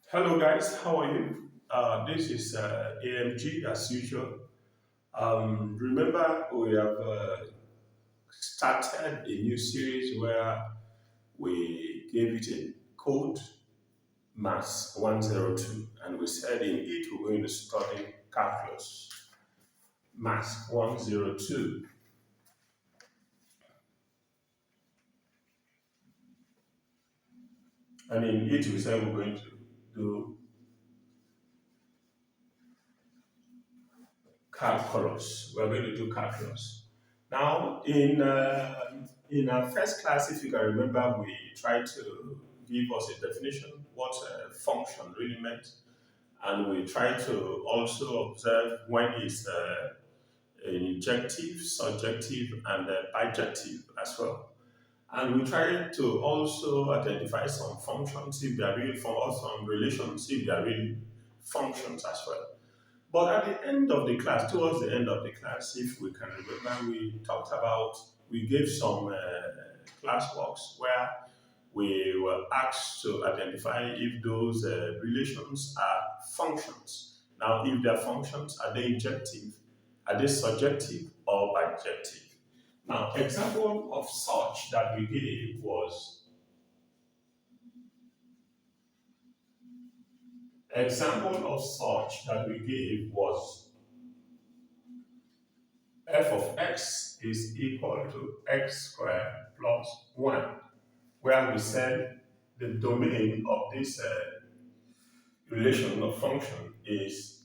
Hello guys, how are you? This is AMG as usual. Remember we have started a new series where we gave it a code Maths 102 and we said in it we're going to study calculus Maths 102 and in it we said we're going to do calculus. We're going to do calculus. Now, in our first class, if you can remember, we tried to give us a definition what a function really meant, and we tried to also observe when it's injective, surjective, and bijective as well. And we tried to also identify some functions if they are real, or some relations if they are real functions as well. But at the end of the class, towards the end of the class, if we can remember, we gave some class works where we were asked to identify if those relations are functions. Now, if they're functions, are they injective, are they surjective, or bijective? Now, example of such that we gave was f of x is equal to x squared plus 1, where we said the domain of this relation of function is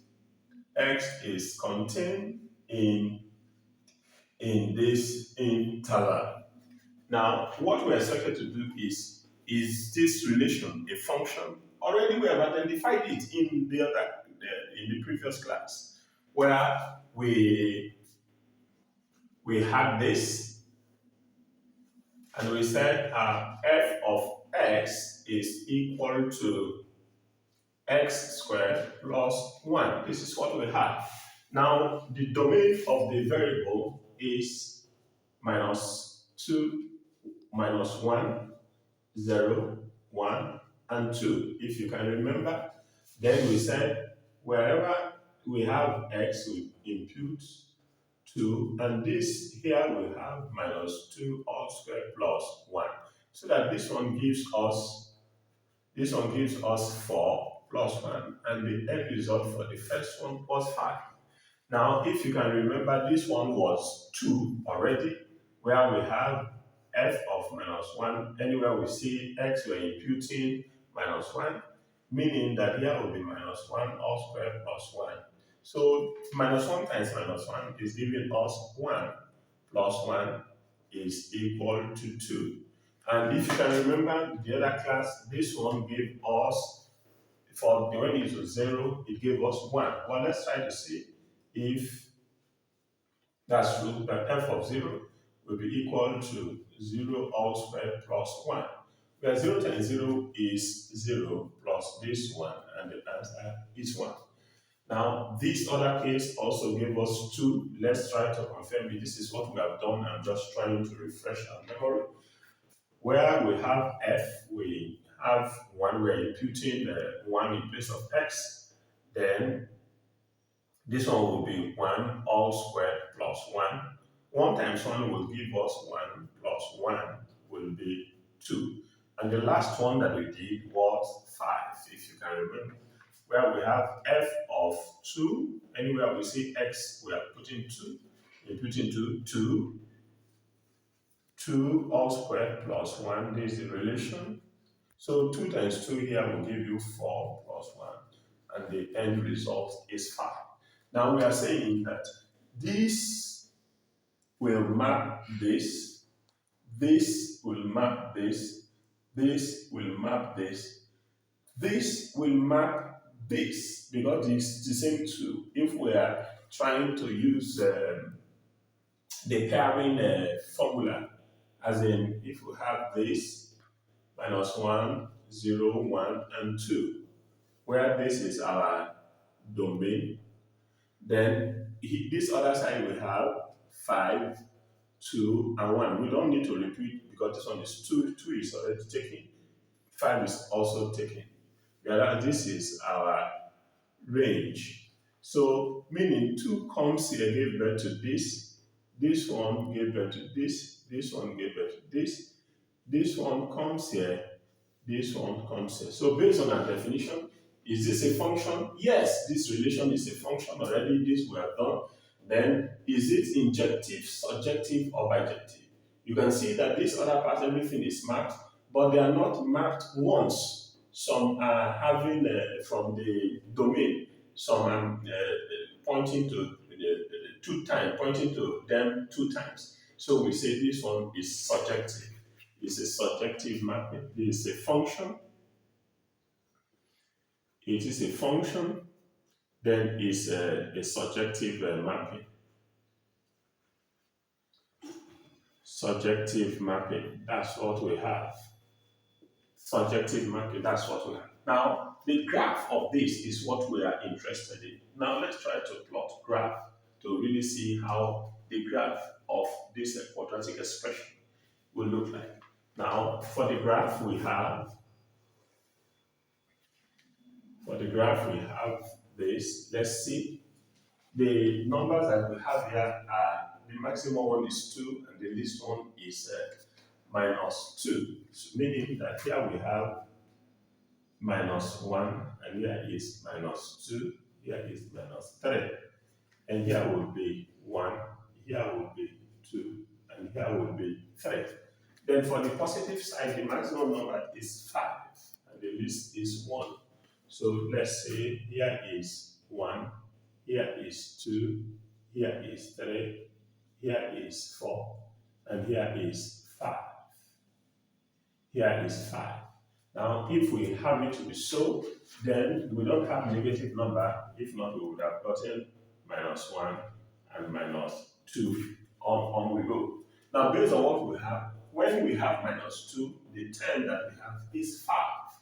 x is contained in this interval. Now, what we're expected to do is this relation a function? Already we have identified it in the previous class, where we had this, and we said f of x is equal to x squared plus 1. This is what we have. Now, the domain of the variable is minus 2, minus 1, 0, 1, and 2. If you can remember, then we said wherever we have x, we impute 2, and this here we have minus 2 all squared plus 1. So that this one gives us 4 plus 1, and the end result for the first one was 5. Now, if you can remember, this one was 2 already, where we have f of minus 1. Anywhere we see x, we're imputing minus 1, meaning that here will be minus 1 all squared plus 1. So minus 1 times minus 1 is giving us 1 plus 1 is equal to 2. And if you can remember the other class, this one gave us, for when it was 0, it gave us 1. Well, let's try to see if that's true, that f of 0 will be equal to 0 all squared plus 1. Where 0 times 0 is 0 plus this 1, and the answer is 1. Now, this other case also gave us 2. Let's try to confirm it. This is what we have done. I'm just trying to refresh our memory. Where we have f, we have 1, we're imputing 1 in place of x. Then this one will be 1 all squared plus 1. 1 times 1 will give us 1 plus 1 will be 2. And the last one that we did was 5, if you can remember, where we have f of 2. Anywhere we see x, we are putting 2. We put into 2 all squared plus 1. This is the relation. So 2 times 2 here will give you 4 plus 1. And the end result is 5. Now we are saying that this will map this will map this will map this will map this, because it's the same 2. If we are trying to use the pairing formula, as in if we have this minus 1, 0, 1, and 2, where this is our domain, then this other side we have 5, 2, and 1. We don't need to repeat because this one is 2. 2 is already taken. 5 is also taken. whereas this is our range. So, meaning 2 comes here, gave birth to this one gave birth to this one gave birth to this one comes here, this one comes here. So, based on our definition, is this a function? Yes, this relation is a function already. This we have done. Then, is it injective, surjective, or bijective? You can see that this other part, everything is marked, but they are not marked once. Some are having from the domain, some are pointing to two times, pointing to them 2 times. So we say this one is surjective. It's a surjective mapping. It is a function. It is a function. Then it's a surjective mapping. Surjective mapping. That's what we have. Subjective mapping, that's what we have. Now, the graph of this is what we are interested in. Now, let's try to plot graph to really see how the graph of this quadratic expression will look like. Now, for the graph we have this. Let's see. The numbers that we have here are the maximum one is 2 and the least one is -2. So meaning that here we have -1 and here is -2, here is -3, and here will be 1, here will be 2, and here will be 3. Then for the positive side, the maximum number is 5 and the least is 1. So let's say here is 1, here is 2, here is 3, here is 4, and here is 5. Here is 5. Now, if we have it to be so, then we don't have negative number. If not, we would have gotten -1 and -2. On we go. Now, based on what we have, when we have -2, the term that we have is 5.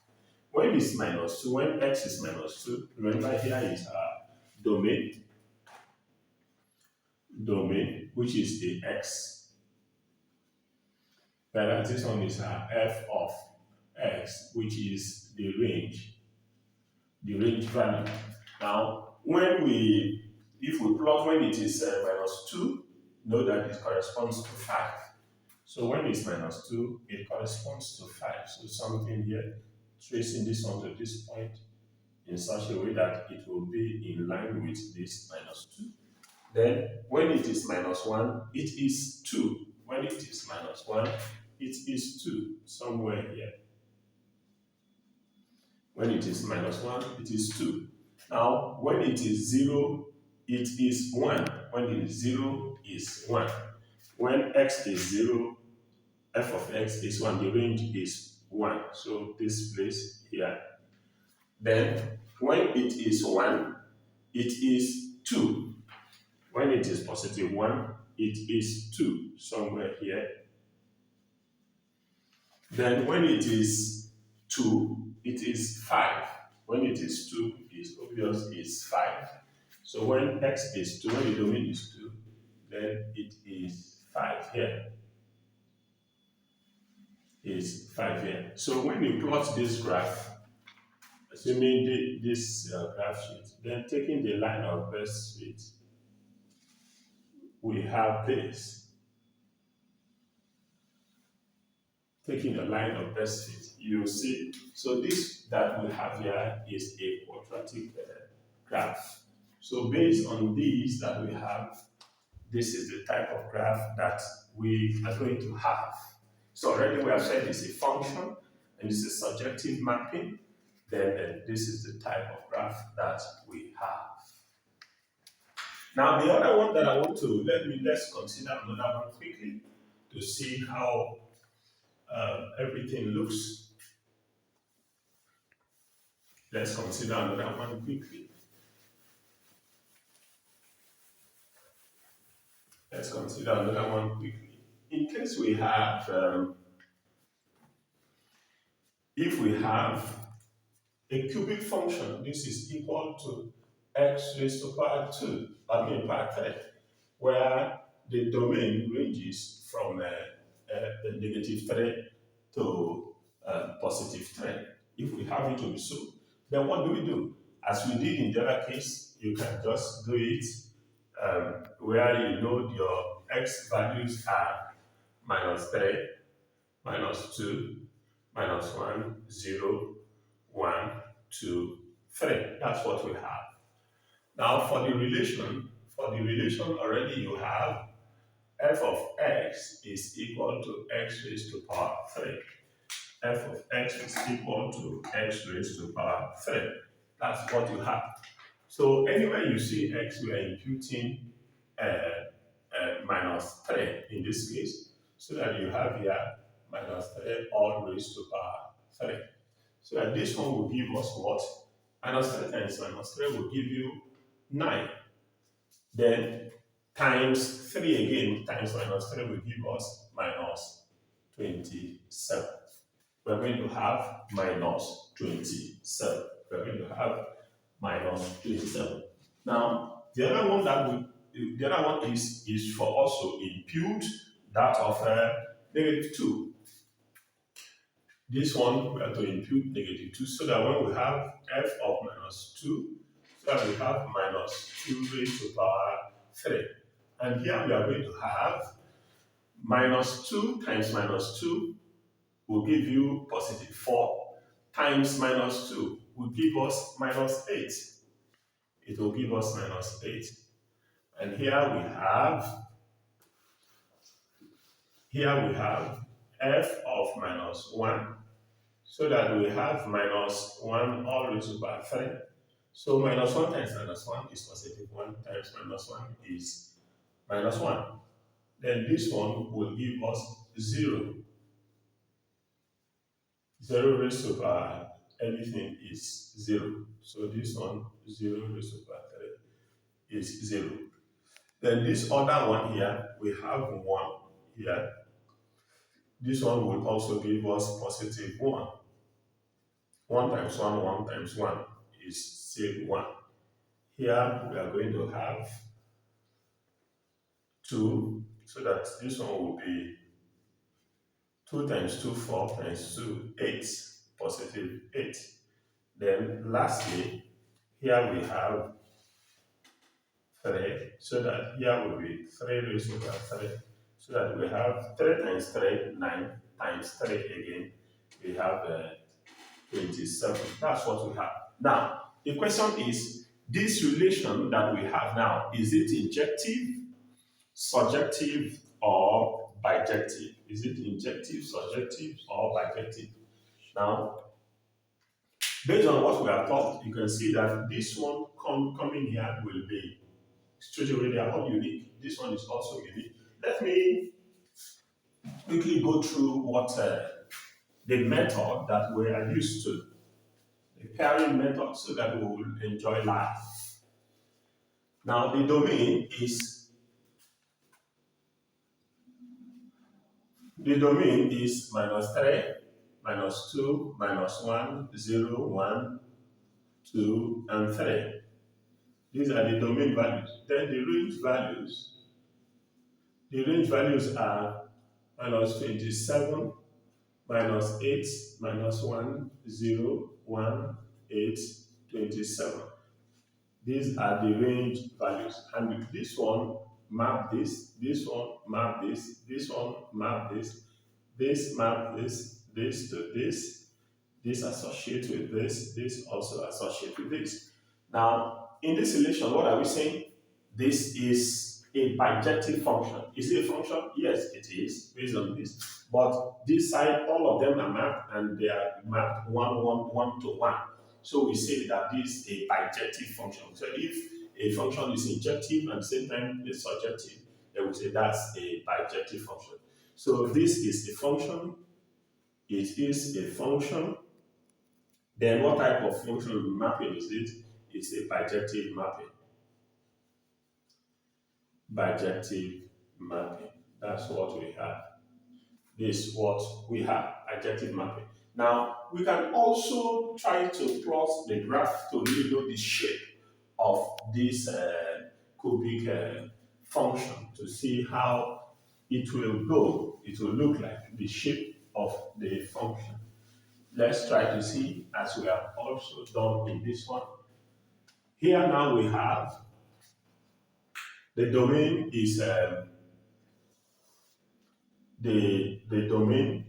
When it's -2, when x is -2, remember here is our domain, which is the x. Whereas this one is our f of x, which is the range value. Now, if we plot when it is -2, know that it corresponds to 5. So when it's -2, it corresponds to 5. So something here, tracing this one to this point in such a way that it will be in line with this -2. Then when it is -1, it is 2. When it is -1, it is 2, somewhere here. When it is -1, it is 2. Now, when it is 0, it is 1. When it is 0, is 1. When x is 0, f of x is 1. The range is 1. So this place here. Then, when it is 1, it is 2. When it is +1, it is 2, somewhere here. Then when it is 2, it is 5. When it is 2, it's obvious it's 5. So when x is 2, when the domain is 2, then it is 5 here. Is 5 here. So when you plot this graph, assuming this graph sheet, then taking the line of best fit, we have this. Taking the line of best fit, you see. So this that we have here is a quadratic graph. So based on these that we have, this is the type of graph that we are going to have. So already we have said it's a function and it's a surjective mapping. Then this is the type of graph that we have. Now the other one that I want to let's consider another one quickly to see how everything looks. Let's consider another one quickly. Let's consider another one quickly. In case we have, if we have a cubic function, this is equal to x raised to power 2, power 3, where the domain ranges from -3 to +3. If we have it to be so, Then what do we do? As we did in the other case, you can just do it where you know your x values are minus 3, minus 2, minus 1, 0, 1, 2, 3. That's what we have. Now for the relation already you have f of x is equal to x raised to power 3. F of x is equal to x raised to power 3. That's what you have. So anywhere you see x, we are imputing minus 3 in this case, so that you have here minus 3 all raised to power 3. So that this one will give us what? Minus 3 times minus 3 will give you 9. Then times 3 again, times minus 3 will give us minus 27. We're going to have minus 27. We're going to have minus 27. Now, the other one is for us to impute that of negative 2. This one we are to impute negative 2 so that when we have f of minus 2, so that we have minus 2 raised to power 3. And here we are going to have minus 2 times minus 2 will give you positive 4 times minus 2 will give us minus 8. It will give us minus 8. And here we have f of minus 1, so that we have minus 1 all raised to power 3. So minus 1 times minus 1 is positive 1 times minus 1 is minus 1. Then this one will give us 0. 0 raised to power anything is 0. So this one, 0 raised to power 3 is 0. Then this other one here, we have 1 here. This one will also give us positive 1. 1 times 1, 1 times 1 is still 1. Here we are going to have 2, so that this one will be 2 times 2, 4 times 2, 8, positive 8. Then lastly, here we have 3, so that here will be 3 raised to power 3. So that we have 3 times 3, 9 times 3 again, we have 27. That's what we have. Now, the question is, this relation that we have now, is it injective, surjective, or bijective? Is it injective, surjective, or bijective? Now, based on what we have taught, you can see that this one coming here will be straight away, they are all unique. This one is also unique. Let me quickly go through what the method that we are used to, the pairing method, so that we will enjoy life. Now, the domain is minus 3, minus 2, minus 1, 0, 1, 2, and 3. These are the domain values. Then the range values are minus 27, minus 8, minus 1, 0, 1, 8, 27. These are the range values. And with this one, map this one, map this one, map this map this to this associate with this also associate with this. Now, in this relation, what are we saying? This is a bijective function. Is it a function? Yes, it is, based on this. But this side, all of them are mapped, and they are mapped 1, 1, 1 to 1. So we say that this is a bijective function. So if a function is injective and at the same time it's surjective, then we say that's a bijective function. So this is a function. It is a function. Then what type of function mapping is it? It's a bijective mapping. Bijective mapping. That's what we have. This is what we have, bijective mapping. Now, we can also try to plot the graph to really know the shape of this cubic function to see how it will go. It will look like the shape of the function. Let's try to see, as we have also done in this one. Here now we have the domain is the domain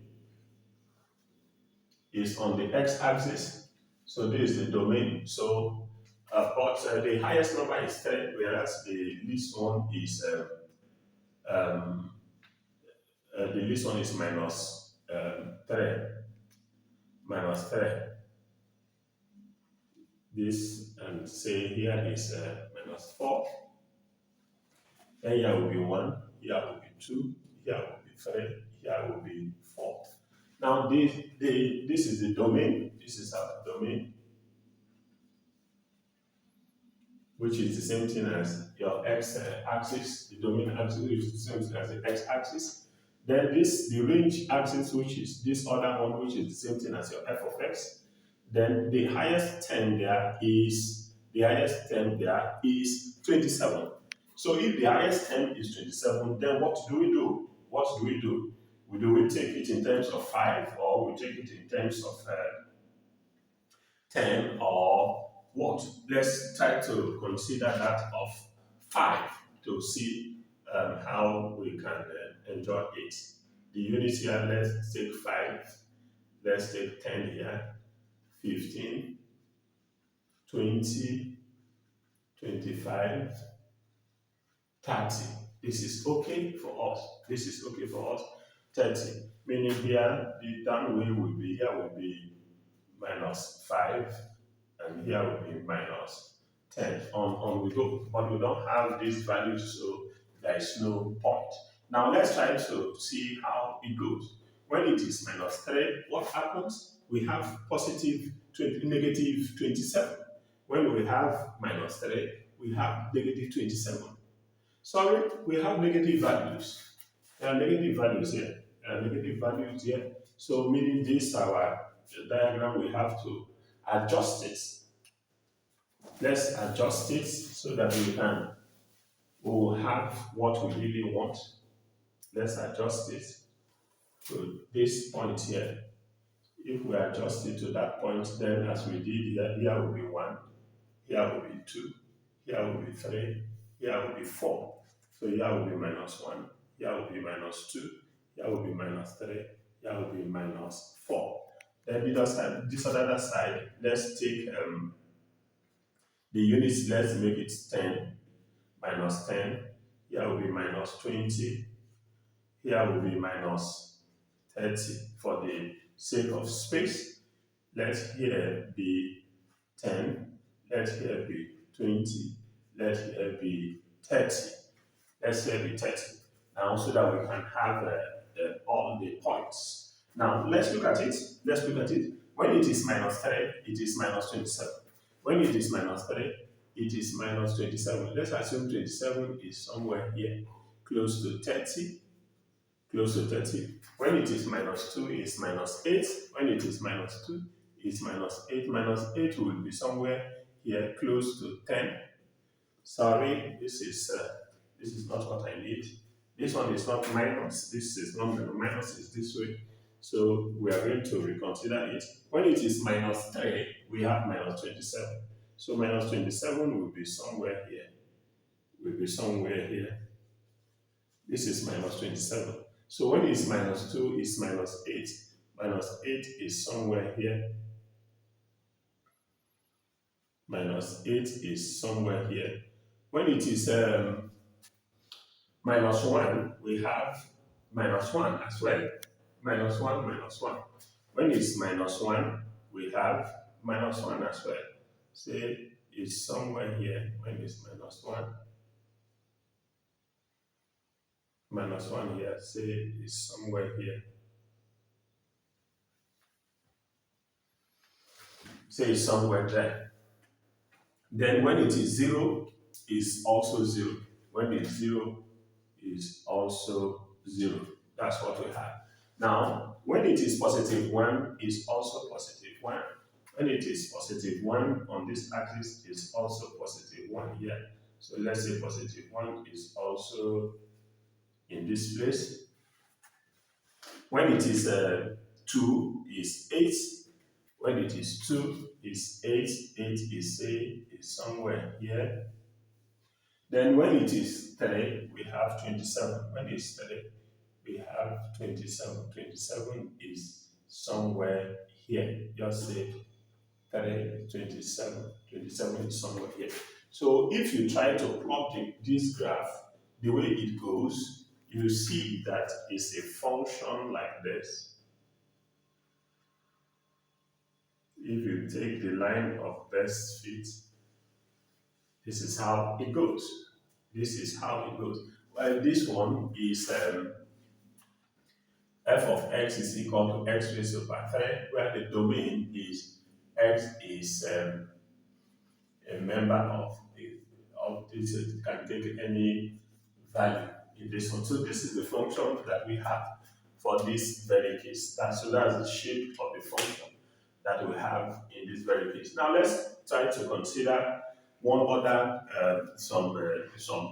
is on the x-axis. So this is the domain. So, but the highest number is 10, whereas the least one is um, the least one is minus 3. Minus 3. This and say here is minus 4. Then here will be 1. Here will be 2. Here will be 3. Here will be 4. Now this is the domain. This is our domain, which is the same thing as your x-axis, the domain axis, which is the same thing as the x-axis. Then the range axis, which is this other one, which is the same thing as your f of x. Then the highest term there is 27. So if the highest term is 27, then what do we do? What do we do? We take it in terms of 5, or we take it in terms of 10, or what? Let's try to consider that of 5 to see how we can enjoy it. The units here, let's take 5, let's take 10 here, 15, 20, 25, 30. This is okay for us. This is okay for us. 30. Meaning here, the downway will be, here will be minus 5, and here will be minus 10. On we go. But we don't have these values, so there is no point. Now let's try to see how it goes. When it is minus 3, what happens? We have positive 20, negative 27. When we have minus 3, we have negative 27. Sorry, we have negative values. There are negative values here. There are negative values here. So meaning this our diagram, we have to adjust it. Let's adjust it so that we will have what we really want. Let's adjust it to this point here. If we adjust it to that point, then as we did here, here will be 1, here will be 2, here will be 3, here will be 4. So here will be minus 1, here will be minus 2, here will be minus 3, here will be minus 4. Then this other side, let's take the units, let's make it 10, minus 10, here will be minus 20, here will be minus 30 for the sake of space. Let here be 10, let here be 20, let here be 30. Let's here be 30. Now, so that we can have all the points. Now, let's look at it. Let's look at it. When it is minus 3, it is minus 27. When it is minus 3, it is minus 27. Let's assume 27 is somewhere here, close to 30. Close to 30. When it is minus 2, it's minus 8. When it is minus 2, it's minus 8. Minus 8 will be somewhere here, close to 10. Sorry, this is not what I need. This one is not minus. This is not minus, is this way. So we are going to reconsider it. When it is minus 3, we have minus 27. So minus 27 will be somewhere here. Will be somewhere here. This is minus 27. So when it's minus 2, it's minus 8. Minus 8 is somewhere here. Minus 8 is somewhere here. When it is minus 1, we have minus 1 as well. Minus 1, minus 1. When it's minus 1, we have minus 1 as well. Say it's somewhere here when it's minus 1. Minus 1 here, say it's somewhere here. Say it's somewhere there. Then when it is 0, is also 0. When it's 0, is also 0. That's what we have. Now, when it is positive 1, is also positive 1. When it is positive 1 on this axis, is also positive 1 here. So let's say positive 1 is also in this place. When it is 2, is 8. 2 is 8, 8 is say is somewhere here. Then when it is 3, we have 27. When it's 3, we have 27. 27 is somewhere here. Just say 3, 27. 27 is somewhere here. So if you try to plot this graph, the way it goes, you see that it's a function like this. If you take the line of best fit, this is how it goes. This is how it goes. Well, this one is f of x is equal to x raised to power 3, where the domain is x is a member of this. It can take any value in this one. So this is the function that we have for this very case. That's the shape of the function that we have in this very case. Now let's try to consider one other some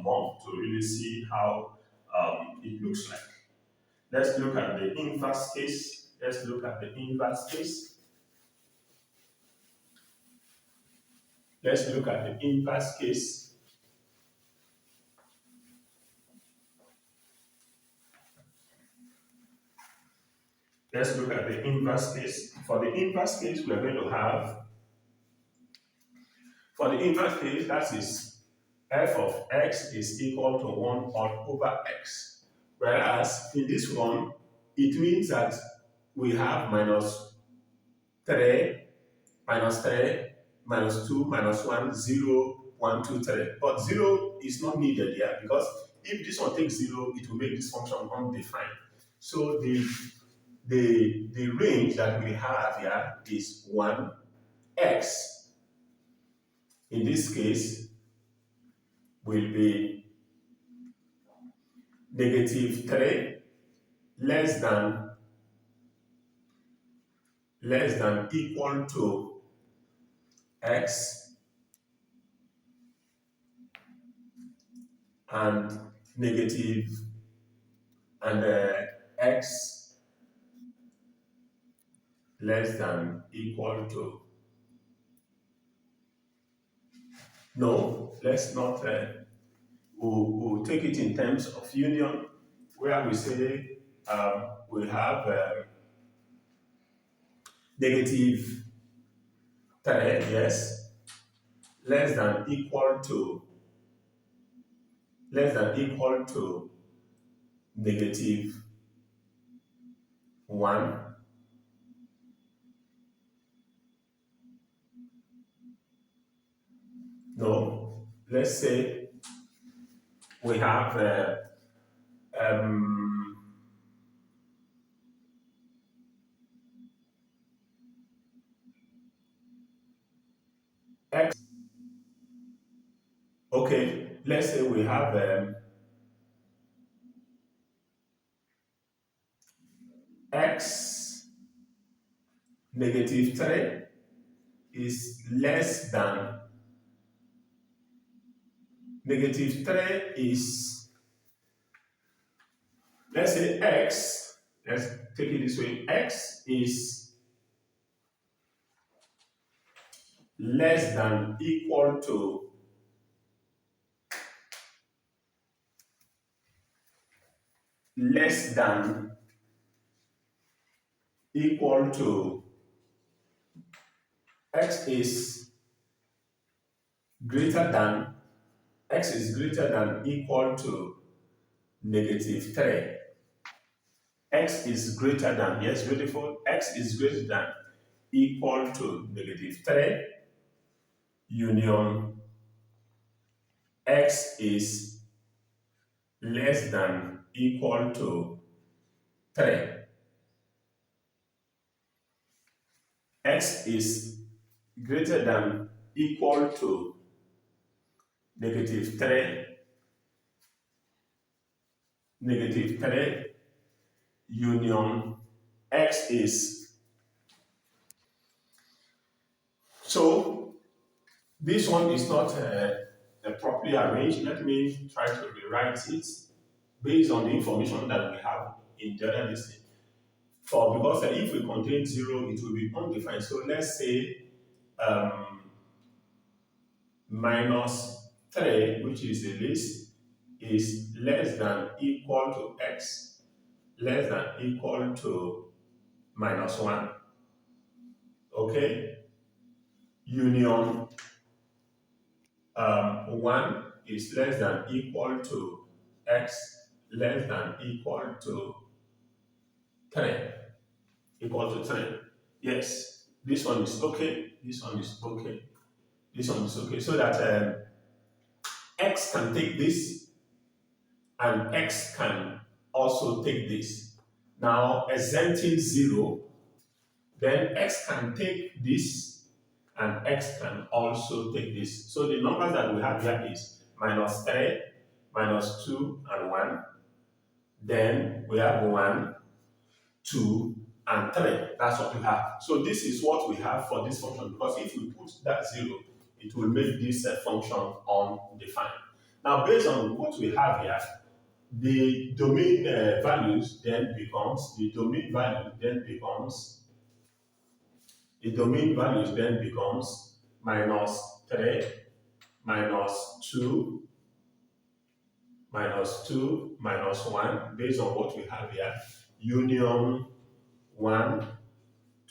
more to really see how it looks like. Let's look at the inverse case. Let's look at the inverse case. Let's look at the inverse case. Let's look at the inverse case. For the inverse case, we are going to have, for the inverse case, that is f of x is equal to 1 over x. Whereas in this one, it means that we have minus 3, minus 3, minus 2, minus 1, 0, 1, 2, 3. But 0 is not needed here because if this one takes 0, it will make this function undefined. So the range that we have here is 1x. In this case, will be negative 3 less than equal to x and negative and x less than equal to. No, let's not. We'll take it in terms of union, where we say we have negative 3, yes, less than equal to negative 1. No, let's say we have x. Okay, let's say we have x negative 3 is less than negative 3 is, let's say x, let's take it this way, x is less than equal to x is greater than equal to negative 3. X is greater than, yes, beautiful, x is greater than equal to negative 3 union x is less than equal to 3. X is greater than equal to negative 3 union x is. So this one is not properly arranged. Let me try to rewrite it based on the information that we have in the other listing. Because if we contain 0, it will be undefined. So let's say um, minus 3, which is the least, is less than equal to x, less than equal to minus 1. Okay? Union 1 is less than equal to x, less than equal to 3. Equal to 3. Yes, this one is okay, this one is okay, this one is okay. So that x can take this and x can also take this. Now, exempting 0, then x can take this and x can also take this. So the numbers that we have here is minus 3, minus 2, and 1. Then we have 1, 2, and 3. That's what we have. So this is what we have for this function, because if we put that 0, it will make this function undefined. Now, based on what we have here, the domain values then becomes, minus 3, minus 2, minus 2, minus 1, based on what we have here, union 1,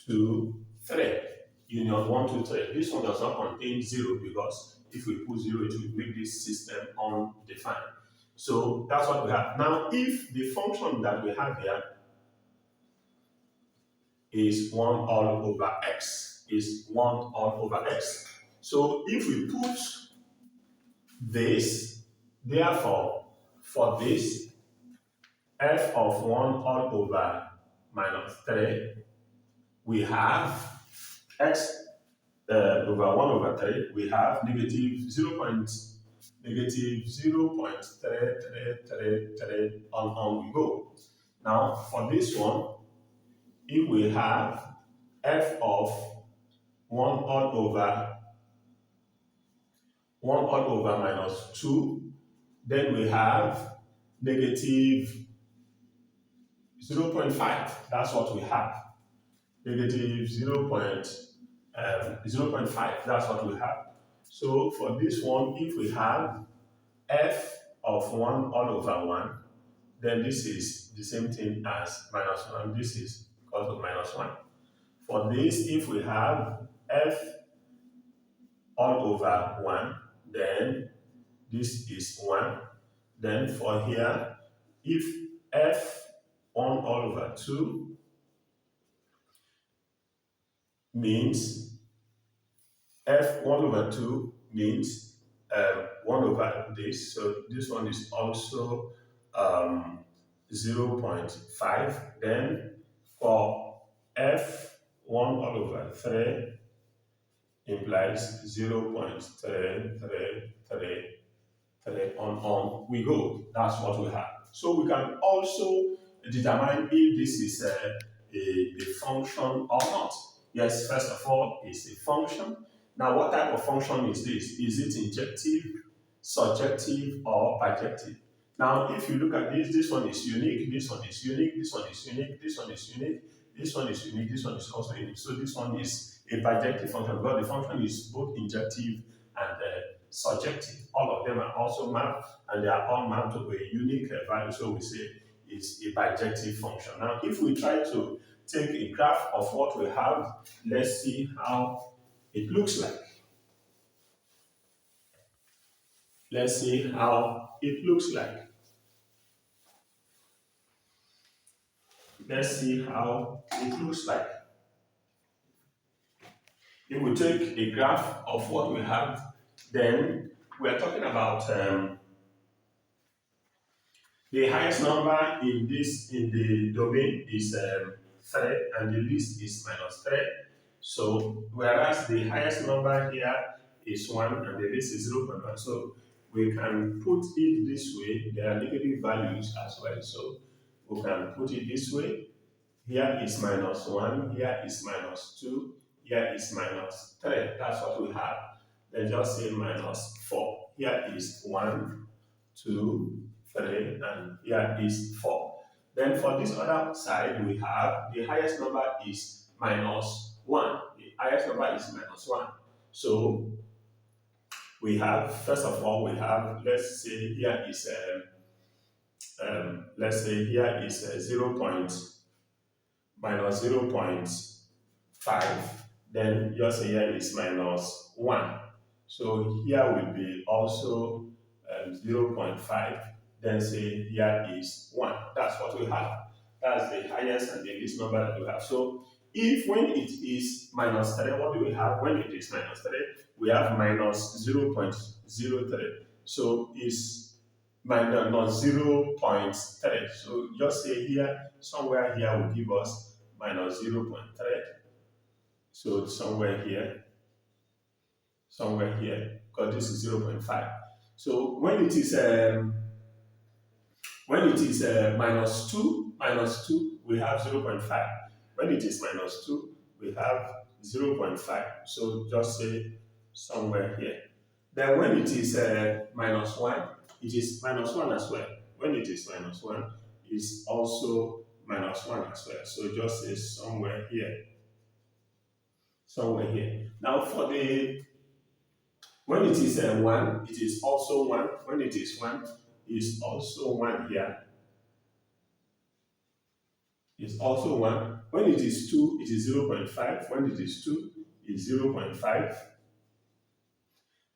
2, 3. Union 1, 2, 3. This one does not contain 0, because if we put 0, it will make this system undefined. So that's what we have. Now, if the function that we have here is 1 all over x, So if we put this, therefore, for this, f of 1 all over minus 3, we have x over 1 over 3, we have negative 0.3333 on we go. Now, for this one, if we have f of 1 all over minus 2, then we have negative 0.5. That's what we have. Negative 0.5. That's what we have. So for this one, if we have f of 1 all over 1, then this is the same thing as minus 1. This is equal to minus 1. For this, if we have f all over 1, then this is 1. Then for here, if f 1 all over 2 means f 1 over 2 means 1 over this. So this one is also 0.5. Then for f 1 all over 3 implies 0.333 on we go. That's what we have. So we can also determine if this is a function or not. Yes, first of all, it's a function. Now, what type of function is this? Is it injective, surjective, or bijective? Now, if you look at this one is unique, this one is unique, this one is unique, this one is unique, this one is unique, this one is also unique. So this one is a bijective function, because the function is both injective and surjective. All of them are also mapped, and they are all mapped to a unique value. So we say it's a bijective function. Now, if we try to take a graph of what we have, let's see how it looks like. Let's see how it looks like. Let's see how it looks like. If we take a graph of what we have, then we are talking about the highest number in the domain is 3, and the least is minus 3. So whereas the highest number here is 1 and the least is 0.1. So we can put it this way. There are negative values as well. So we can put it this way. Here is minus 1, here is minus 2, here is minus 3. That's what we have. Then just say minus 4. Here is 1, 2, 3, and here is 4. Then for this other side, we have the highest number is minus 1. The highest number is minus 1. So we have, first of all, we have, let's say here is, let's say here is 0.5, then just here is minus 1. So here will be also 0.5, then say here is 1. That's what we have. That's the highest and the least number that we have. So if when it is minus 3, what do we have? When it is minus 3, we have minus 0.03. So it's minus 0.3. So just say here, somewhere here will give us minus 0.3. So somewhere here, because this is 0.5. So when it is minus 2, we have 0.5. When it is minus 2, we have 0.5. So just say somewhere here. Then when it is minus 1, it is minus 1 as well. When it is minus 1, it's also minus 1 as well. So just say somewhere here. Somewhere here. Now for the, when it is 1, it is also 1. When it is 1, it's also 1 here. It's also 1. When it is 2, it is 0.5. When it is 2, it's 0.5.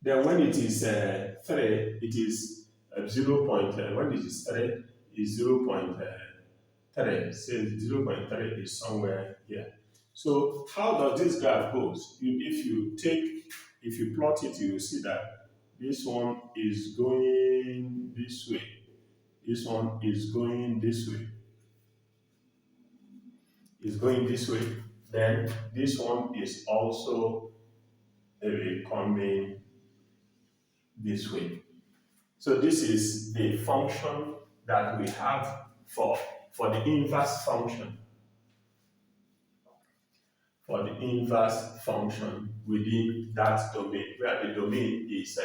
Then when it is 3, it is 0. When it is 3, is 0.3. Say 0.3 is somewhere here. So how does this graph go? If you plot it, you will see that this one is going this way. This one is going this way. Is going this way. Then this one is also coming this way. So this is the function that we have for the inverse function. For the inverse function within that domain, where the domain is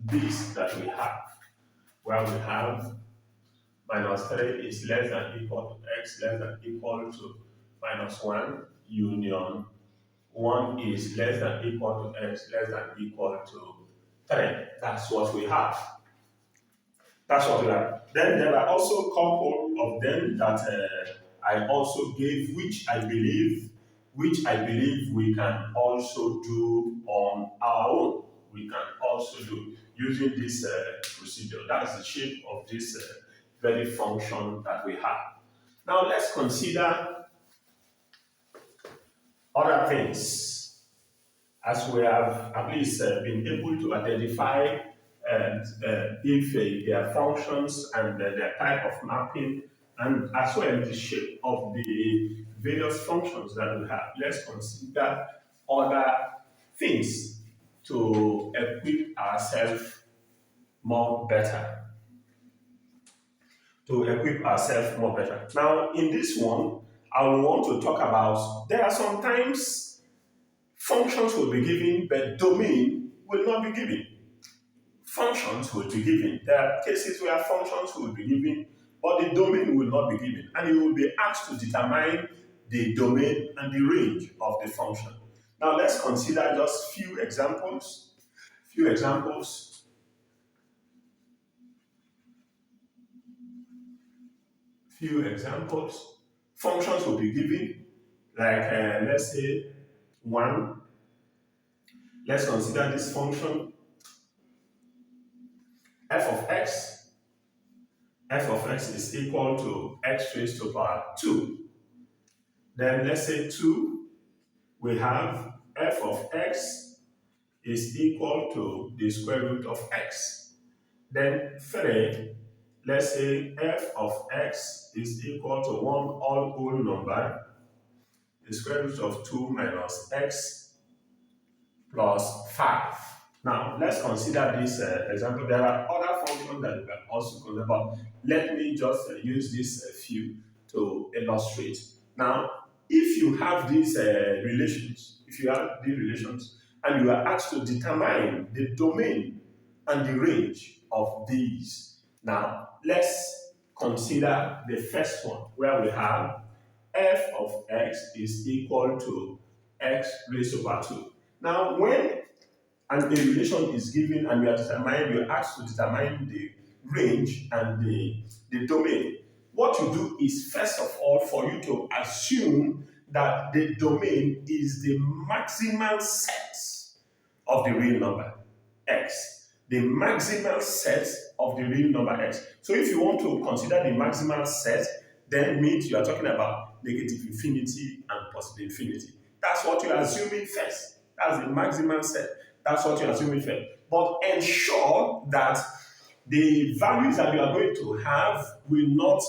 this that we have, where we have minus 3 is less than equal to x, less than equal to minus 1, union 1 is less than equal to x, less than equal to 3. That's what we have. That's what we have. Then there are also a couple of them that I also gave, which I believe we can also do on our own. We can also do using this procedure. That's the shape of this very function that we have. Now let's consider other things, as we have at least been able to identify if their functions and their type of mapping, and as well as the shape of the various functions that we have. Let's consider other things to equip ourselves more better. Now, in this one, I want to talk about, there are sometimes functions will be given, but domain will not be given. Functions will be given. There are cases where functions will be given, but the domain will not be given. And you will be asked to determine the domain and the range of the function. Now let's consider just few examples. Functions will be given, like let's say 1. Let's consider this function f of x. F of x is equal to x raised to power 2. Then let's say 2, we have f of x is equal to the square root of x. Then 3, let's say f of x is equal to 1 all whole number, the square root of 2 minus x plus 5. Now, let's consider this example. There are other functions that we can also consider, but let me just use this few to illustrate. Now, if you have these relations, and you are asked to determine the domain and the range of these, now let's consider the first one, where we have f of x is equal to x raised over 2. Now, when a relation is given and you're asked to determine the range and the domain, what you do is, first of all, for you to assume that the domain is the maximal set of the real number x. The maximal set of the real number x. So if you want to consider the maximal set, then means you are talking about negative infinity and positive infinity. That's what you're assuming first. That's the maximal set. That's what you're assuming first. But ensure that the values that you are going to have will not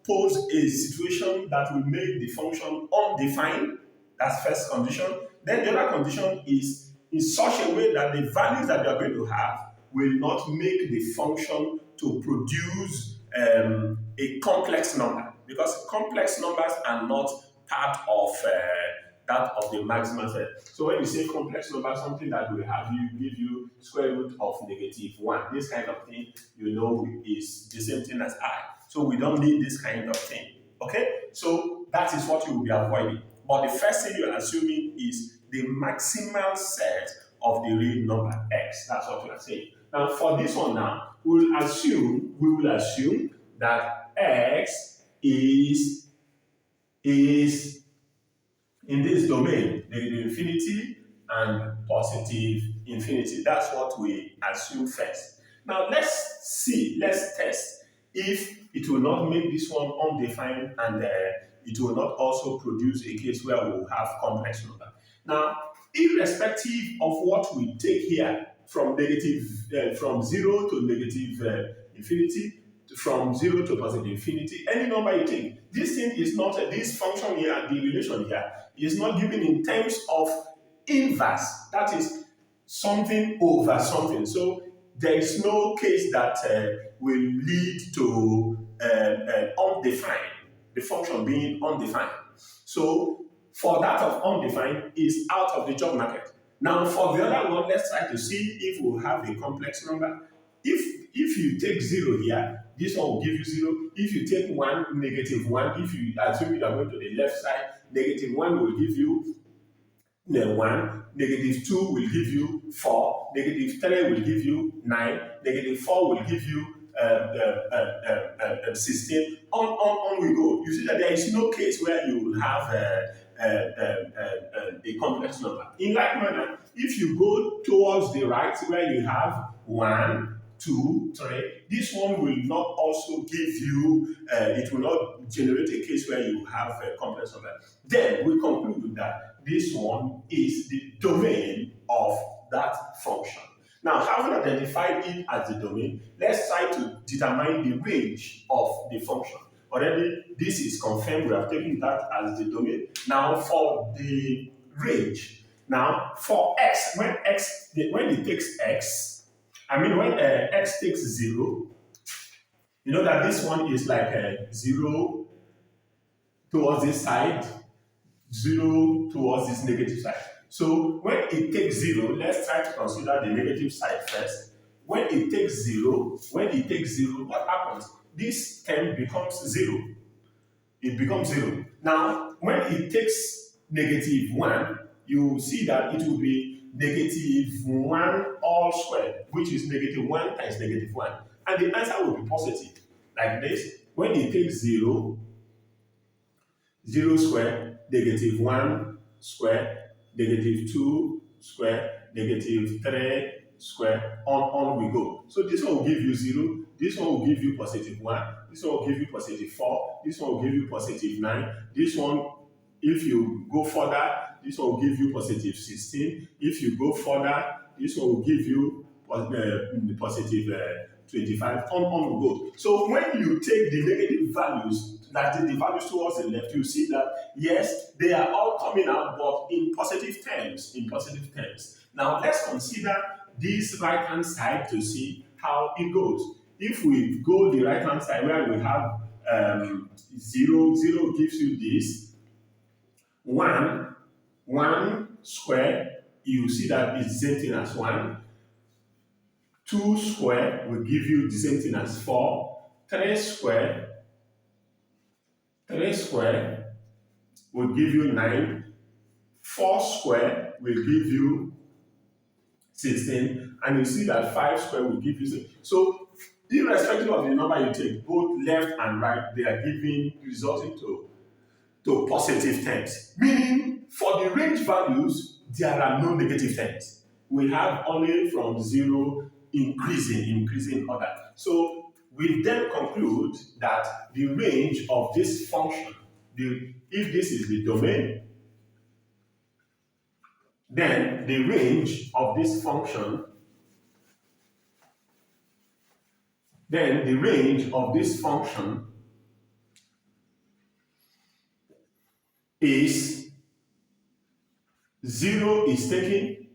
pose a situation that will make the function undefined. That's first condition. Then the other condition is in such a way that the values that you are going to have will not make the function to produce a complex number, because complex numbers are not part of that of the maximal set. So when you say complex number, something that will have give you square root of -1, this kind of thing, you know, is the same thing as I. So we don't need this kind of thing. Okay? So that is what you will be avoiding. But the first thing you're assuming is the maximal set of the real number x. That's what we are saying. Now, for this one now, we will assume that x is in this domain, negative infinity and positive infinity. That's what we assume first. Now, let's test if it will not make this one undefined and it will not also produce a case where we will have complex number. Now, irrespective of what we take here, from 0 to negative infinity, from 0 to positive infinity, any number you take, this thing is not, this function here, the relation here, is not given in terms of inverse, that is something over something. So there is no case that will lead to undefined, the function being undefined. So for that of undefined is out of the job market. Now for the other one, let's try to see if we'll have a complex number. If you take 0 here, this one will give you 0. If you take 1, -1, if you assume you are going to the left side, -1 will give you 1, -2 will give you 4, -3 will give you 9, -4 will give you 16. On we go. You see that there is no case where you will have a complex number. In like manner, if you go towards the right where you have 1, 2, 3, this one will not also give you, it will not generate a case where you have a complex number. Then we conclude that this one is the domain of that function. Now, having identified it as the domain, let's try to determine the range of the function. Already, this is confirmed. We have taken that as the domain. Now, for the range, now for x, when it takes x, when x takes 0, you know that this one is like 0 towards this side, 0 towards this negative side. So when it takes 0, let's try to consider the negative side first. When it takes 0, what happens? This term becomes 0. It becomes 0. Now, when it takes -1, you see that it will be -1 all squared, which is -1 times -1. And the answer will be positive, like this. When it takes 0, 0 squared, -1 squared, -2 squared, -3 squared, on we go. So this one will give you 0, this one will give you +1, this one will give you +4, this one will give you +9, this one, if you go further, this one will give you +16, if you go further, this one will give you +25, on we go. So when you take the negative values, that is the values towards the left, you see that, yes, they are all coming out, but in positive terms, Now let's consider this right-hand side to see how it goes. If we go the right-hand side where we have 0, 0 gives you this, 1 square, you see that it's the same thing as 1. 2 square will give you the same thing as 4. 3 square will give you 9, 4 square will give you 16, and you see that 5 square will give you 6. So, irrespective of the number you take, both left and right, they are resulting to positive terms. Meaning, for the range values, there are no negative terms. We have only from 0 increasing order. So, we then conclude that the range of this function, if this is the domain, then the range of this function, is 0 is taken,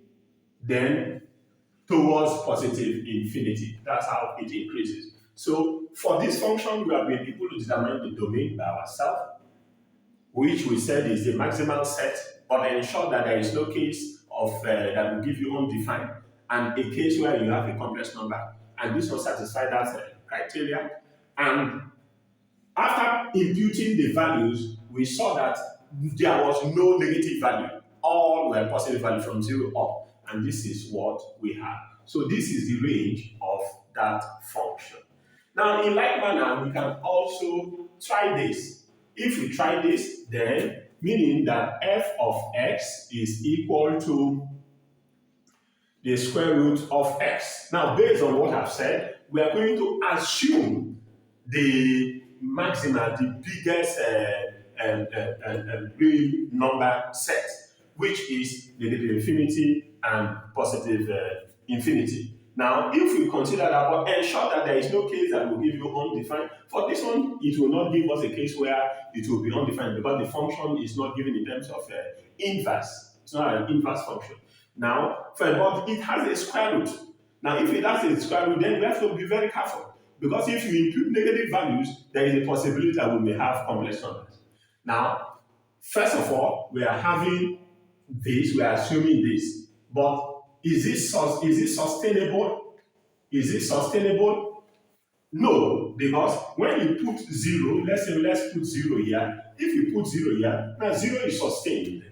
then towards positive infinity. That's how it increases. So for this function, we have been able to determine the domain by ourselves, which we said is the maximal set, but ensure that there is no case of that will give you undefined, and a case where you have a complex number, and this will satisfy that criteria. And after imputing the values, we saw that there was no negative value. All were positive value from 0 up, and this is what we have. So this is the range of that function. Now, in like manner, we can also try this. If we try this, then meaning that f of x is equal to the square root of x. Now, based on what I've said, we are going to assume the maxima, the biggest real number set, which is negative infinity and positive infinity. Now, if we consider that, but ensure that there is no case that will give you undefined. For this one, it will not give us a case where it will be undefined because the function is not given in terms of inverse. It's not an inverse function. Now, but it has a square root. Now, if it has a square root, then we have to be very careful. Because if you impute negative values, there is a possibility that we may have complex numbers. Now, first of all, we are having this, we are assuming this. But is it sustainable? Is it sustainable? No, because when you put 0, let's put 0 here. If you put 0 here, now 0 is sustained.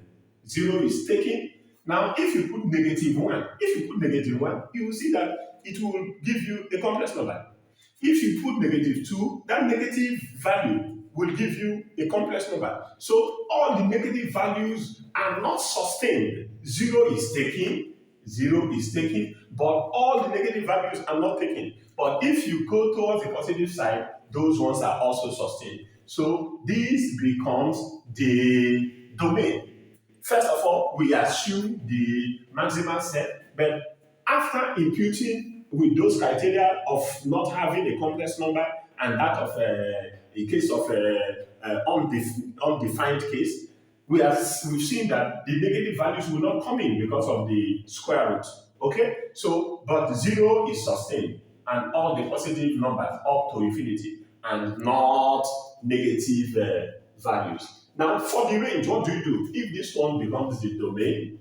0 is taken. Now, if you put negative 1, you will see that it will give you a complex number. If you put negative 2, that negative value will give you a complex number. So all the negative values are not sustained. 0 is taken, but all the negative values are not taken. But if you go towards the positive side, those ones are also sustained. So this becomes the domain. First of all, we assume the maximal set, but after imputing with those criteria of not having a complex number and that of a case of undefined case, we've seen that the negative values will not come in because of the square root. Okay? So, but 0 is sustained and all the positive numbers up to infinity and not negative values. Now, for the range, what do you do? If this one becomes the domain,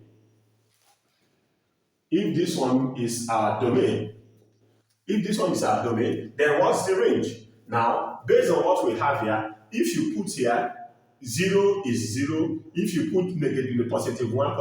if this one is our domain, then what's the range? Now, based on what we have here, if you put here 0 is 0, if you put negative positive 1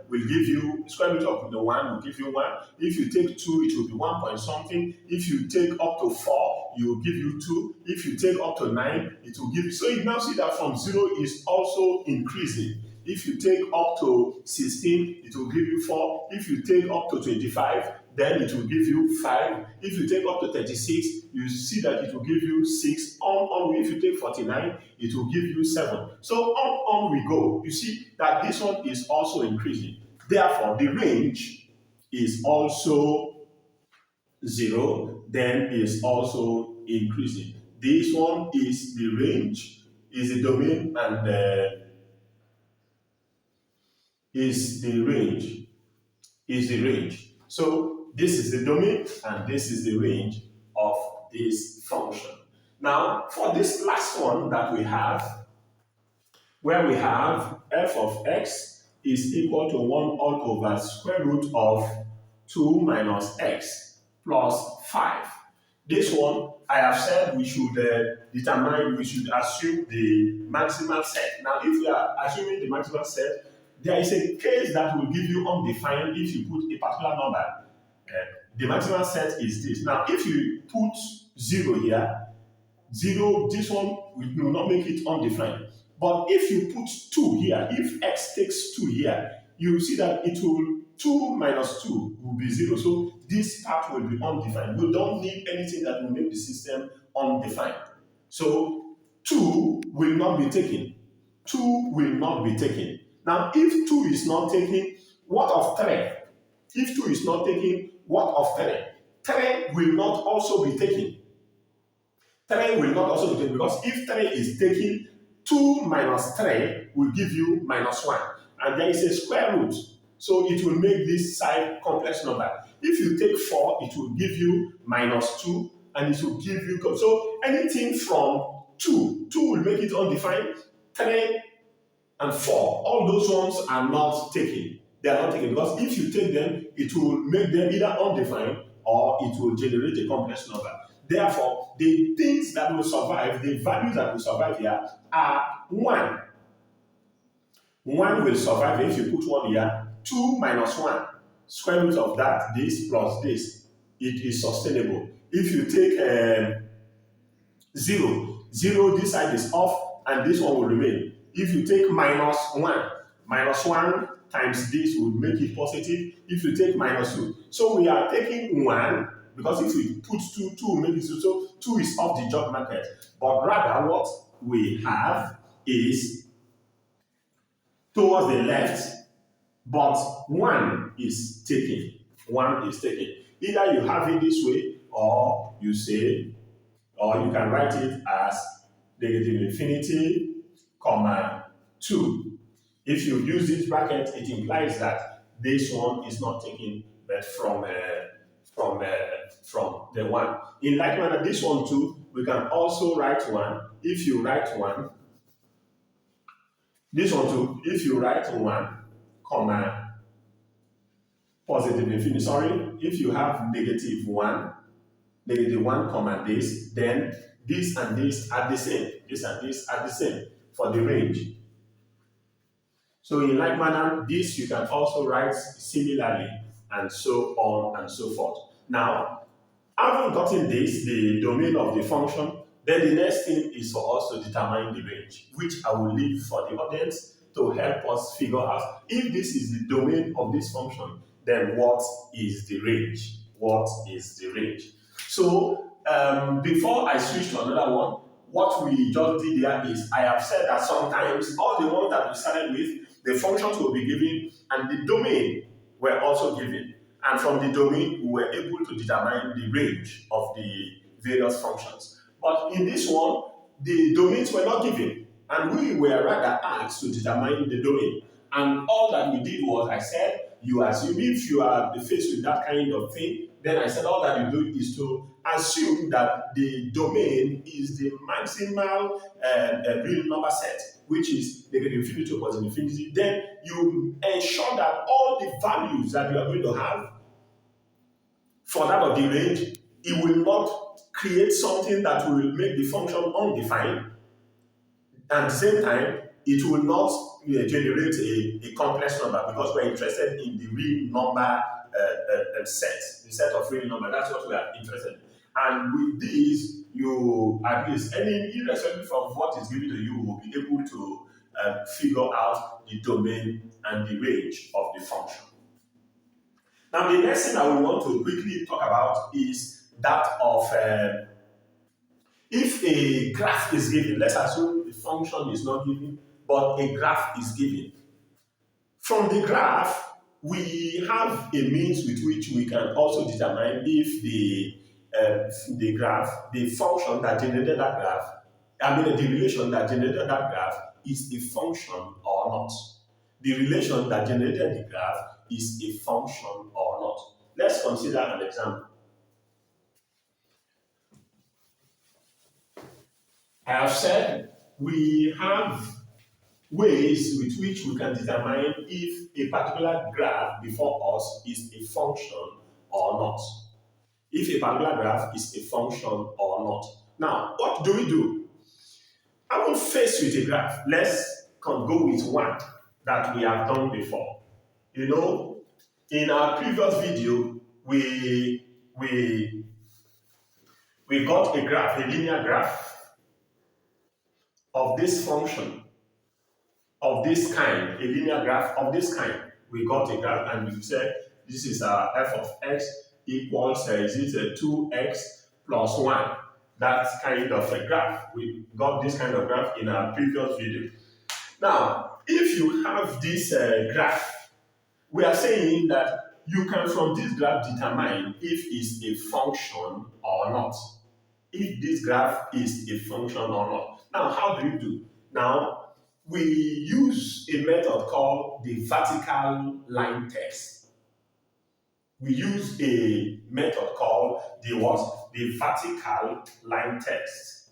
will give you, square root of the 1 will give you 1. If you take 2, it will be 1 point something. If you take up to 4, it will give you 2. If you take up to 9, it will give you. So you now see that from 0 is also increasing. If you take up to 16, it will give you 4. If you take up to 25, then it will give you 5. If you take up to 36, you see that it will give you 6. If you take 49, it will give you 7. So on we go. You see that this one is also increasing. Therefore, the range is also 0, then is also increasing. This one is the range, is the domain, and is the range. So this is the domain and this is the range of this function. Now, for this last one that we have, where we have f of x is equal to 1 all over square root of 2 minus x plus 5. This one, I have said we should determine, we should assume the maximal set. Now, if we are assuming the maximal set, there is a case that will give you undefined if you put a particular number. The maximal set is this. Now, if you put 0 here, 0, this one will not make it undefined. But if you put 2 here, if x takes 2 here, you will see that it will 2 minus 2 will be 0. So this part will be undefined. We don't need anything that will make the system undefined. So 2 will not be taken. 2 will not be taken. Now, if 2 is not taken, what of 3? If 2 is not taken, what of 3? 3 will not also be taken. 3 will not also be taken, because if 3 is taken, 2 minus 3 will give you minus 1. And there is a square root. So it will make this side complex number. If you take 4, it will give you minus 2, and it will give you, so anything from 2 will make it undefined, 3 and 4, all those ones are not taken. They are not taken, because if you take them, it will make them either undefined or it will generate a complex number. Therefore, the things that will survive, the values that will survive here are 1. 1 will survive if you put 1 here. 2 minus 1, square root of that, this plus this, it is sustainable. If you take 0, this side is off, and this one will remain. If you take minus 1 times this will make it positive. If you take minus 2, so we are taking 1, because if we put 2 will make it 2, so 2 is off the job market. But rather what we have is towards the left, but 1 is taken. 1 is taken. Either you have it this way, or you say, or you can write it as negative infinity, comma 2. If you use this bracket, it implies that this one is not taken, but from the 1. In like manner, this one too, we can also write 1. If you write 1, this one too, if you write 1, comma, positive infinity, sorry, if you have negative 1, comma this, then this and this are the same. This and this are the same for the range. So in like manner, this you can also write similarly, and so on and so forth. Now, having gotten this, the domain of the function, then the next thing is for us to determine the range, which I will leave for the audience to help us figure out if this is the domain of this function, then what is the range? What is the range? So before I switch to another one, what we just did here is I have said that sometimes all the ones that we started with, the functions will be given and the domain were also given. And from the domain, we were able to determine the range of the various functions. But in this one, the domains were not given, and we were rather asked to determine the domain. And all that we did was, I said, you assume if you are faced with that kind of thing, then I said all that you do is to assume that the domain is the maximal real number set, which is negative infinity to positive infinity. Then you ensure that all the values that you are going to have for that of the range, it will not create something that will make the function undefined. At the same time, it will not generate a complex number, because we're interested in the real number set, the set of real number. That's what we are interested in. And with this, you, at least, irrespective of what is given to you, will be able to figure out the domain and the range of the function. Now, the next thing I will want to quickly talk about is that of if a graph is given. Let's assume the function is not given, but a graph is given. From the graph, we have a means with which we can also determine if the graph, the function that generated that graph, the relation that generated that graph is a function or not. The relation that generated the graph is a function or not. Let's consider an example. I have said we have ways with which we can determine if a particular graph before us is a function or not. If a particular graph is a function or not. Now, what do we do? I will face with a graph. Let's go with one that we have done before. You know, in our previous video, we got a graph, a linear graph of this function, of this kind, a linear graph of this kind. We got a graph and we said this is our f of x equals, is it a 2x plus 1? That kind of a graph. We got this kind of graph in our previous video. Now, if you have this graph, we are saying that you can from this graph determine if it's a function or not. If this graph is a function or not. Now, how do you do? Now, we use a method called the vertical line test. We use a method called the what? The vertical line test.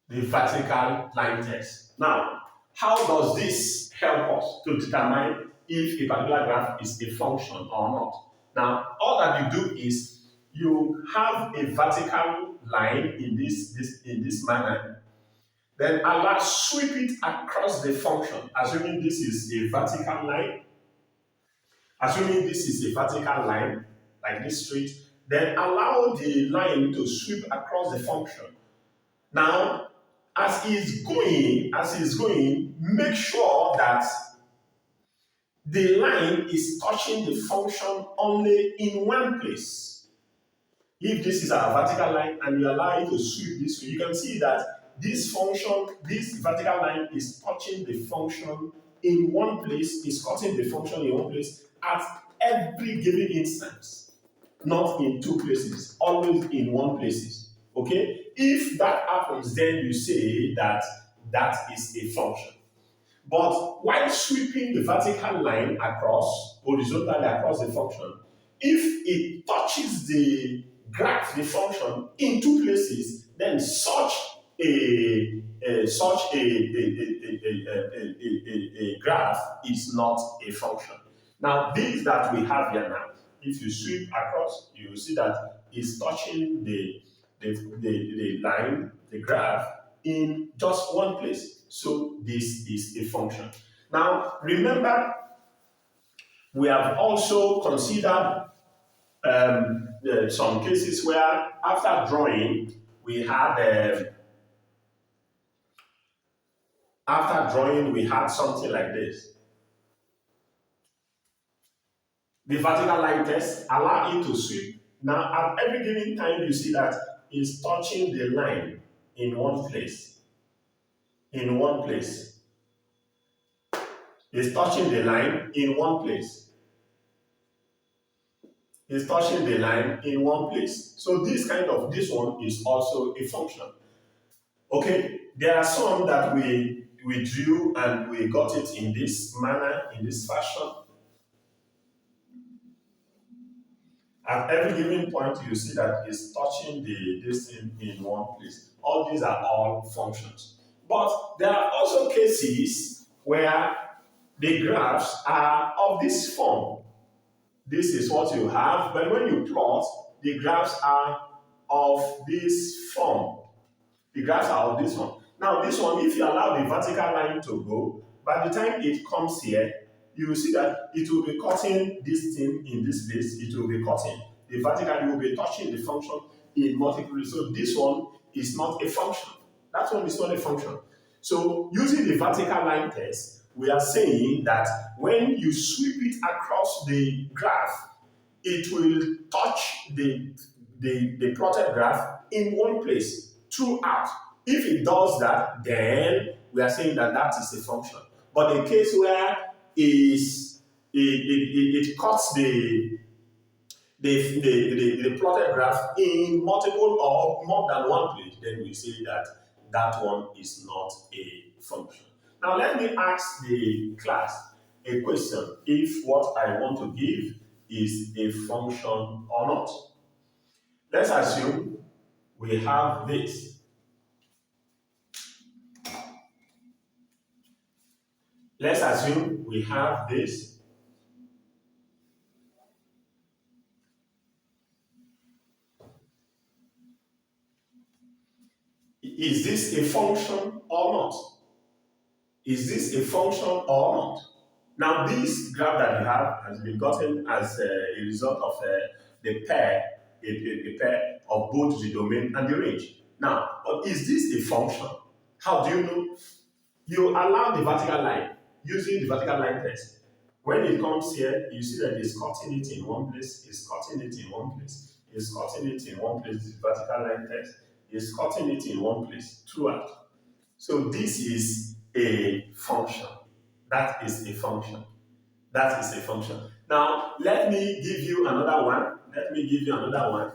The vertical line test. Now, how does this help us to determine if a particular graph is a function or not? Now, all that you do is you have a vertical line in this manner, then sweep it across the function, assuming this is a vertical line, like this straight, then allow the line to sweep across the function. Now, as it's going, make sure that the line is touching the function only in one place. If this is our vertical line and you allow it to sweep this way, you can see that this vertical line is touching the function in one place, is cutting the function in one place at every given instance, not in two places, always in one place. Okay? If that happens, then you say that that is a function. But while sweeping the vertical line horizontally across the function, if it touches the graph, the function, in two places, then such a graph is not a function. Now, this that we have here now, if you sweep across, you will see that it's touching the line, the graph, in just one place. So this is a function. Now, remember, we have also considered some cases where after drawing, we had something like this. The vertical line test, allow it to sweep. Now, at every given time, you see that it's touching the line in one place. In one place. It's touching the line in one place. It's touching the line in one place. So this one is also a function. Okay, there are some that we drew and we got it in this manner, in this fashion. At every given point, you see that it's touching this thing in one place. All these are all functions. But there are also cases where the graphs are of this form. This is what you have, but when you plot, the graphs are of this form. The graphs are of this one. Now, this one, if you allow the vertical line to go, by the time it comes here, you will see that it will be cutting this thing in this place. It will be cutting. The vertical will be touching the function in multiple ways. So this one is not a function. That one is not a function. So using the vertical line test, we are saying that when you sweep it across the graph, it will touch the plotted graph in one place throughout. If it does that, then we are saying that that is a function. But in case where it cuts the plotted graph in multiple or more than one place, then we say that that one is not a function. Now let me ask the class a question if what I want to give is a function or not. Let's assume we have this. Let's assume we have this. Is this a function or not? Is this a function or not? Now, this graph that you have has been gotten as a result of the pair, a pair of both the domain and the range. Now, but is this a function? How do you know? You allow the vertical line using the vertical line test. When it comes here, you see that it's cutting it in one place, it's cutting it in one place, it's cutting it in one place, the vertical line test, it's cutting it in one place throughout. So this is a function. That is a function. That is a function. Now, let me give you another one. Let me give you another one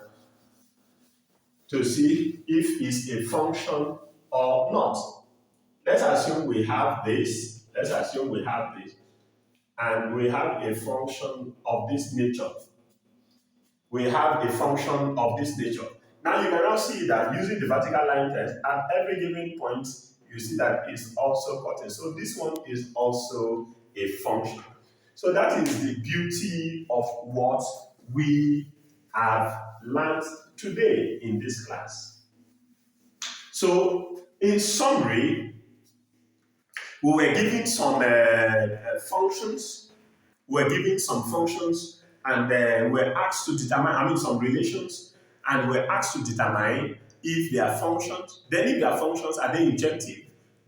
to see if it's a function or not. Let's assume we have this. Let's assume we have this. And we have a function of this nature. We have a function of this nature. Now you can now see that using the vertical line test, at every given point, you see that it's also cutting. So this one is also a function. So that is the beauty of what we have learned today in this class. So in summary, we were given some functions. We were given some functions and we're asked to determine, some relations, and we're asked to determine if they are functions. Then if they are functions, are they injective,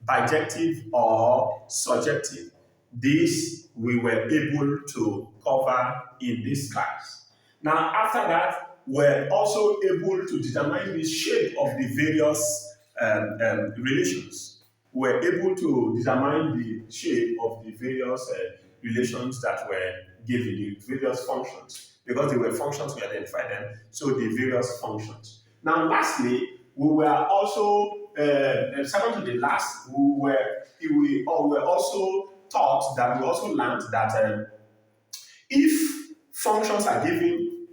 bijective, or surjective? This we were able to cover in this class. Now, after that, we're also able to determine the shape of the various relations. We're able to determine the shape of the various relations that were given, the various functions, because they were functions, we identified them, so the various functions. Now, lastly, we were also, second to the last, we were also taught that we also learned that if functions are given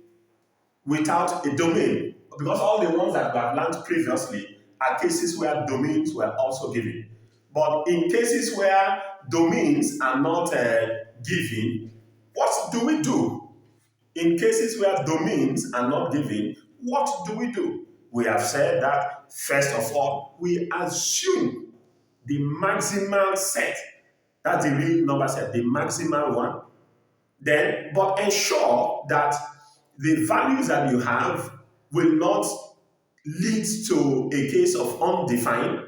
without a domain, because all the ones that we have learned previously are cases where domains were also given. But in cases where domains are not given, what do we do? In cases where domains are not given, what do we do? We have said that, first of all, we assume the maximal set. That's the real number set, the maximal one. Then, but ensure that the values that you have will not lead to a case of undefined,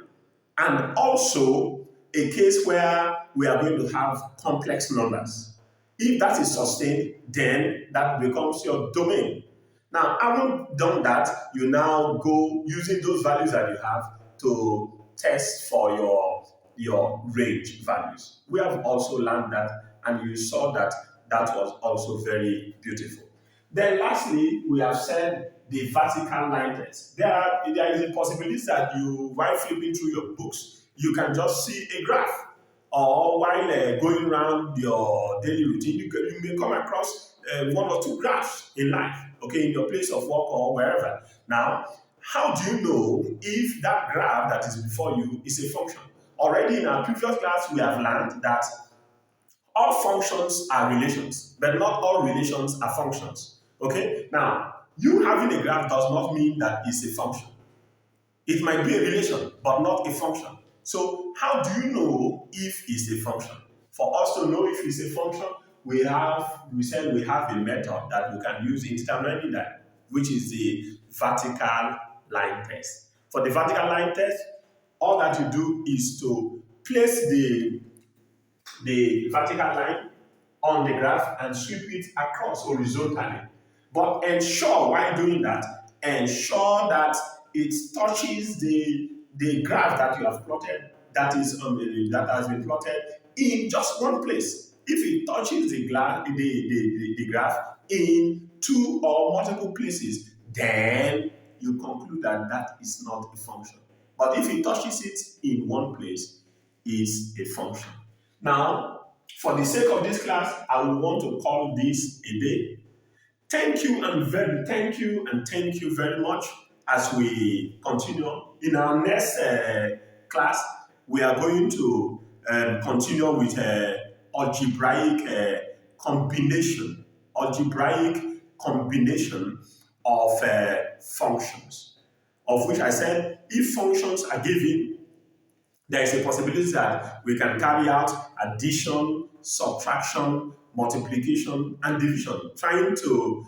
and also a case where we are going to have complex numbers. If that is sustained, then that becomes your domain. Now, having done that, you now go using those values that you have to test for your range values. We have also learned that, and you saw that that was also very beautiful. Then lastly, we have said the vertical line test. There is a possibility that you, while flipping through your books, you can just see a graph. Or while going around your daily routine, you may come across one or two graphs in life, okay, in your place of work or wherever. Now, how do you know if that graph that is before you is a function? Already in our previous class, we have learned that all functions are relations, but not all relations are functions. Okay? Now, you having a graph does not mean that it's a function. It might be a relation, but not a function. So, how do you know if it's a function? For us to know if it's a function, we said we have a method that we can use in determining that, which is the vertical line test. For the vertical line test, all that you do is to place the vertical line on the graph and sweep it across horizontally. But ensure, while doing that, ensure that it touches the graph that you have plotted, that has been plotted in just one place. If it touches the graph in two or multiple places, then you conclude that that is not a function. But if it touches it in one place, is a function. Now, for the sake of this class, I would want to call this a day. Thank you and thank you very much as we continue. In our next class, we are going to continue with algebraic combination of functions. of which I said if functions are given, there is a possibility that we can carry out addition, subtraction, multiplication, and division, trying to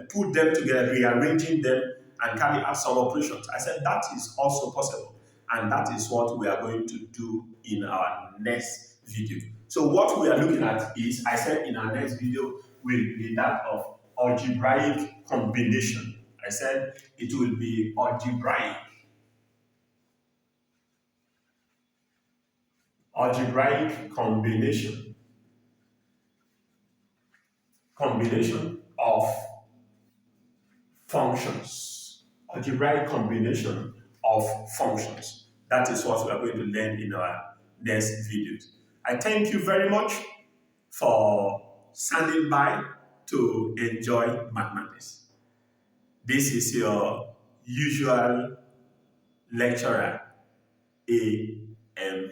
put them together, rearranging them, and carry out some operations. I said that is also possible, and that is what we are going to do in our next video. So what we are looking at is, I said in our next video, will be that of algebraic combination. I said it will be algebraic combination of functions. Algebraic combination of functions. That is what we are going to learn in our next videos. I thank you very much for standing by to enjoy mathematics. This is your usual lecturer, A.M.